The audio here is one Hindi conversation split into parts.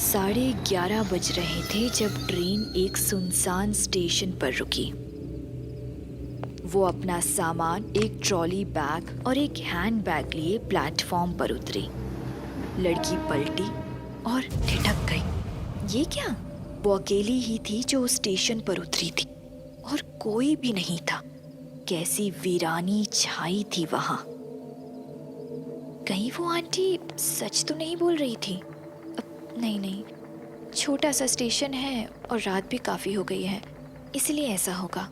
11:30 बज रहे थे जब ट्रेन एक सुनसान स्टेशन पर रुकी। वो अपना सामान, एक ट्रॉली बैग और एक हैंड बैग लिए प्लेटफॉर्म पर उतरी। लड़की पलटी और ठिठक गई। ये क्या? वो अकेली ही थी जो उस स्टेशन पर उतरी थी और कोई भी नहीं था। कैसी वीरानी छाई थी वहां। कहीं वो आंटी सच तो नहीं बोल रही थी? नहीं, छोटा सा स्टेशन है और रात भी काफ़ी हो गई है, इसलिए ऐसा होगा।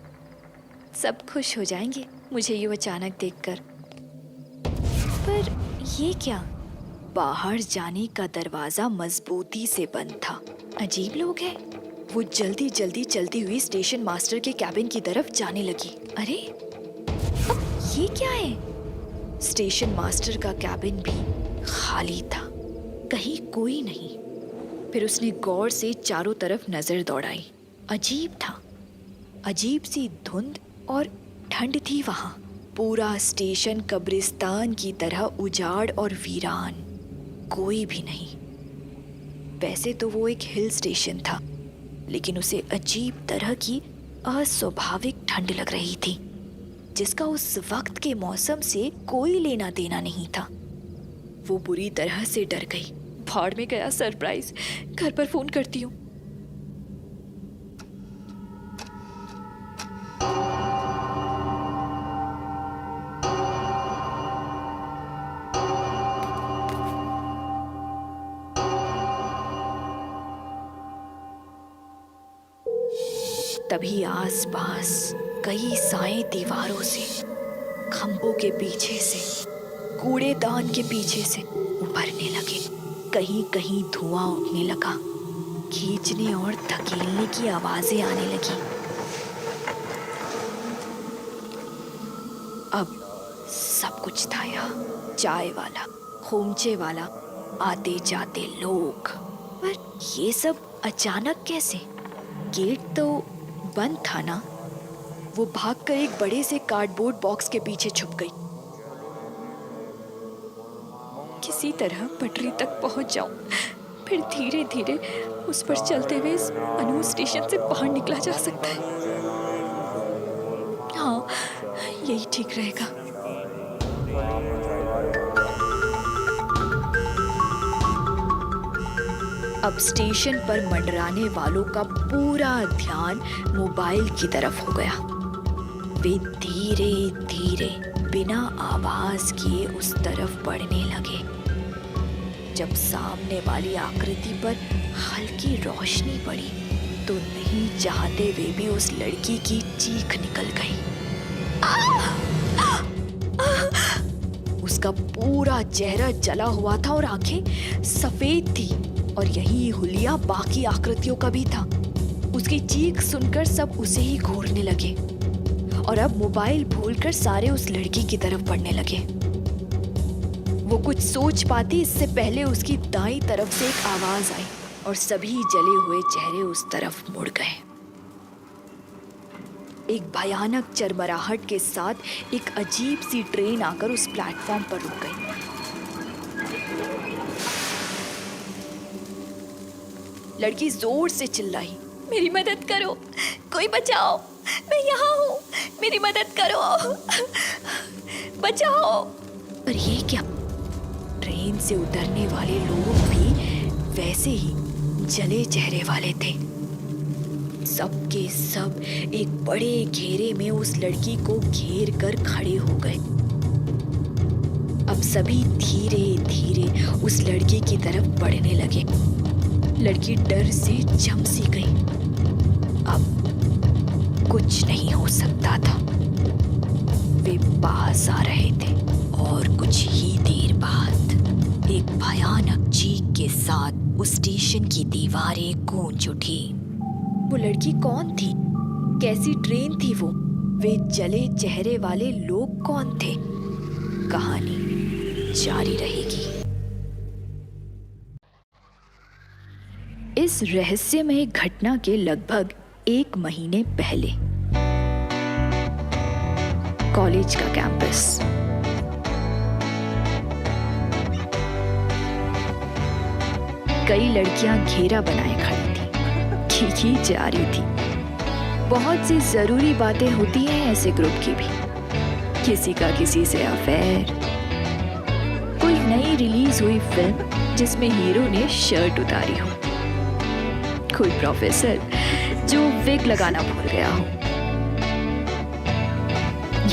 सब खुश हो जाएंगे मुझे यूँ अचानक देखकर। पर ये क्या? बाहर जाने का दरवाज़ा मजबूती से बंद था। अजीब लोग हैं। वो जल्दी जल्दी चलती हुई स्टेशन मास्टर के कैबिन की तरफ जाने लगी। अरे अब ये क्या है? स्टेशन मास्टर का कैबिन भी खाली था, कहीं कोई नहीं। फिर उसने गौर से चारों तरफ नजर दौड़ाई। अजीब था, अजीब सी धुंध और ठंड थी वहां। पूरा स्टेशन कब्रिस्तान की तरह उजाड़ और वीरान, कोई भी नहीं। वैसे तो वो एक हिल स्टेशन था, लेकिन उसे अजीब तरह की अस्वाभाविक ठंड लग रही थी, जिसका उस वक्त के मौसम से कोई लेना देना नहीं था। वो बुरी तरह से डर गई। भाड़ में गया सरप्राइज, घर पर फोन करती हूँ। तभी आसपास कई साए दीवारों से, खंभों के पीछे से, कूड़ेदान के पीछे से उभरने लगे। कहीं कहीं धुआं उठने लगा। खींचने और धकेलने की आवाजें आने लगी। अब सब कुछ था यहाँ। चाय वाला, खोमचे वाला, आते जाते लोग। पर ये सब अचानक कैसे? गेट तो बंद था ना। वो भागकर एक बड़े से कार्डबोर्ड बॉक्स के पीछे छुप गई। किसी तरह पटरी तक पहुंच जाऊं, फिर धीरे धीरे उस पर चलते हुए इस अनूर स्टेशन से बाहर निकला जा सकता है। हाँ, यही ठीक रहेगा। अब स्टेशन पर मंडराने वालों का पूरा ध्यान मोबाइल की तरफ हो गया। वे धीरे धीरे बिना आवाज किए उस तरफ बढ़ने लगे। जब सामने वाली आकृति पर हल्की रोशनी पड़ी तो नहीं चाहते हुए भी उस लड़की की चीख निकल गई। उसका पूरा चेहरा जला हुआ था और आंखें सफेद थी, और यही हुलिया बाकी आकृतियों का भी था। उसकी चीख सुनकर सब उसे ही घूरने लगे और अब मोबाइल भूलकर सारे उस लड़की की तरफ बढ़ने लगे। वो कुछ सोच पाती इससे पहले उसकी दाईं तरफ से एक आवाज आई और सभी जले हुए चेहरे उस तरफ मुड़ गए। एक भयानक चरमराहट के साथ एक अजीब सी ट्रेन आकर उस प्लेटफॉर्म पर रुक गई। लड़की जोर से चिल्लाई, मेरी मदद करो, कोई बचाओ, मैं यहाँ हूँ, मेरी मदद करो, बचाओ। पर ये क्या? ट्रेन से उतरने वाले लोग भी वैसे ही जले चेहरे वाले थे। सबके सब एक बड़े घेरे में उस लड़की को घेर कर खड़े हो गए। अब सभी धीरे धीरे उस लड़की की तरफ बढ़ने लगे। लड़की डर से जम सी गई। अब कुछ नहीं हो सकता था। वे पास आ रहे थे और कुछ ही देर बाद एक भयानक चीख के साथ उस स्टेशन की दीवारें गूंज उठी। वो लड़की कौन थी? कैसी ट्रेन थी वो? वे जले चेहरे वाले लोग कौन थे? कहानी जारी रहेगी। इस रहस्यमय घटना के लगभग 1 महीने पहले कॉलेज का कैंपस। कई लड़कियां घेरा बनाए खड़ी थी, खींची जा रही थी। बहुत सी जरूरी बातें होती हैं ऐसे ग्रुप की भी, किसी का किसी से अफेयर, कोई नई रिलीज हुई फिल्म जिसमें हीरो ने शर्ट उतारी हो, कोई प्रोफेसर जो विग लगाना भूल गया हो,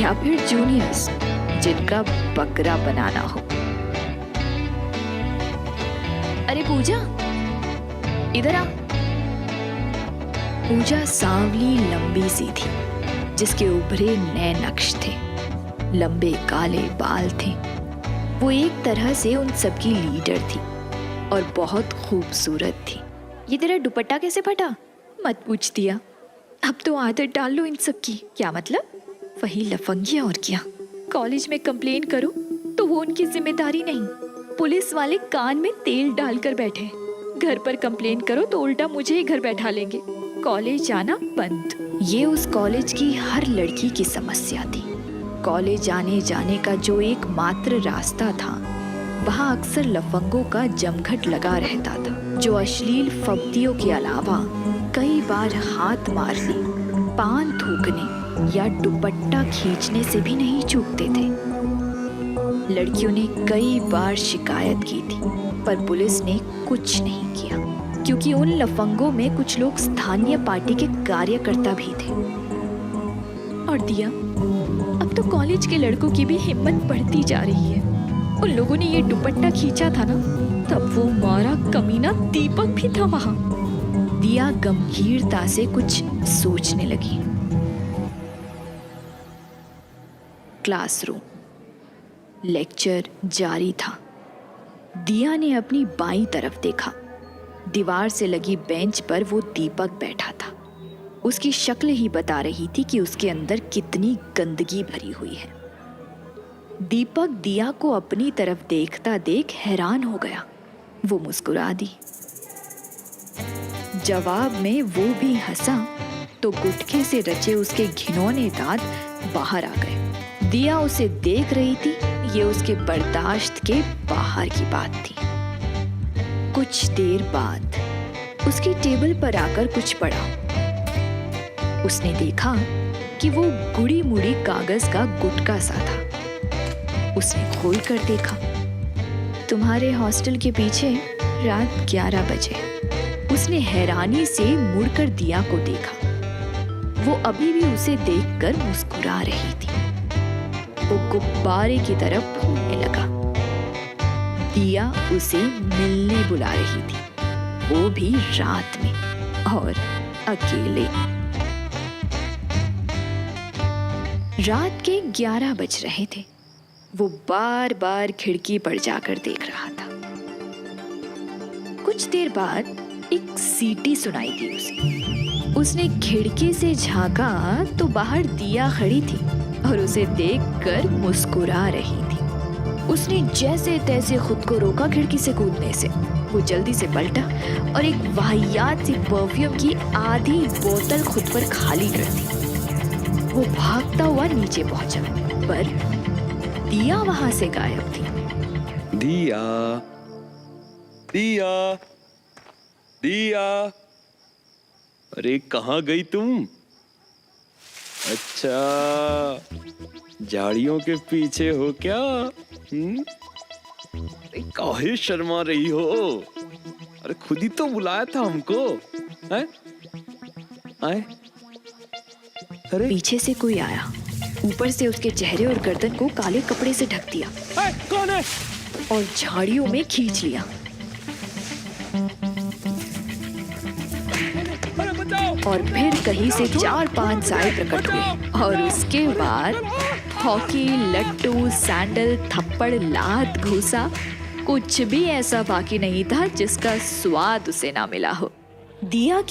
या फिर जूनियर्स जिनका बकरा बनाना हो। अरे पूजा, इधर आ। पूजा सांवली लंबी सी थी, जिसके उभरे नए नक्श थे, लंबे काले बाल थे। वो एक तरह से उन सबकी लीडर थी और बहुत खूबसूरत थी। ये तेरा दुपट्टा कैसे फटा? मत पूछ दिया। अब तो आदत डाल लो इन सब की। क्या मतलब? वही लफंगियां और क्या। कॉलेज में कंप्लेन करो तो वो उनकी जिम्मेदारी नहीं, पुलिस वाले कान में तेल डालकर बैठे। घर पर कंप्लेन करो तो उल्टा मुझे ही घर बैठा लेंगे। कॉलेज जाना बंद। ये उस कॉलेज की हर लड़की की समस्या थी। कॉलेज आने जाने का जो एकमात्र रास्ता था, वहाँ अक्सर लफंगों का जमघट लगा रहता था, जो अश्लील फब्तियों के अलावा कई बार हाथ मारने, पान थूकने या दुपट्टा खींचने से भी नहीं चूकते थे। लड़कियों ने कई बार शिकायत की थी, पर पुलिस ने कुछ नहीं किया, क्योंकि उन लफंगों में कुछ लोग स्थानीय पार्टी के कार्यकर्ता भी थे। और दिया, अब तो कॉलेज के लड़कों की भी हिम्मत बढ़ती जा रही है। उन लोगों ने ये दुपट्टा खींचा था ना, तब वो मारा कमीना दीपक भी था वहां। दिया गंभीरता से कुछ सोचने लगी। क्लासरूम, लेक्चर जारी था। दिया ने अपनी बाईं तरफ देखा। दीवार से लगी बेंच पर वो दीपक बैठा था। उसकी शक्ल ही बता रही थी कि उसके अंदर कितनी गंदगी भरी हुई है। दीपक दिया को अपनी तरफ देखता देख हैरान हो गया। वो मुस्कुरा दी। जवाब में वो भी हंसा तो गुटखे से रचे उसके घिनौने दांत बाहर आ गए। दिया उसे देख रही थी, ये उसके बर्दाश्त के बाहर की बात थी। कुछ देर बाद उसकी टेबल पर आकर कुछ पड़ा। उसने देखा कि वो गुड़ी मुड़ी कागज का गुटका सा था। उसने खोल कर देखा। तुम्हारे हॉस्टल के पीछे रात 11 बजे। उसने हैरानी से मुड़कर दिया को देखा। वो अभी भी उसे देखकर मुस्कुरा रही थी। वो गुब्बारे की तरफ फूलने लगा। दिया उसे मिलने बुला रही थी, वो भी रात में और अकेले। रात के 11 बज रहे थे। वो बार बार खिड़की पर जाकर देख रहा था। कुछ देर बाद एक सीटी सुनाई दी उसे। उसने खिड़की से झांका तो बाहर दिया खड़ी थी और उसे देखकर मुस्कुरा रही थी। उसने जैसे तैसे खुद को रोका खिड़की से कूदने से। वो जल्दी से पलटा और एक वाहियात सी परफ्यूम की आधी बोतल खुद पर खाली कर दी। वो भागता हुआ नीचे पहुंचा, पर दिया वहां से गायब थी। दिया, दिया, दिया, अरे कहाँ गई तुम? अच्छा, झाड़ियों के पीछे हो क्या? काहे शर्मा रही हो? अरे खुद ही तो बुलाया था हमको। हैं? आए? अरे पीछे से कोई आया। ऊपर से उसके चेहरे और गर्दन को काले कपड़े से ढक दिया। कौन है? और झाड़ियों में खींच लिया। और फिर कहीं से 4-5 साए प्रकट हुए और उसके बाद हॉकी, लट्टू, सैंडल, थप्पड़, लात, घूसा, कुछ भी ऐसा बाकी नहीं था जिसका स्वाद उसे ना मिला हो। दिया की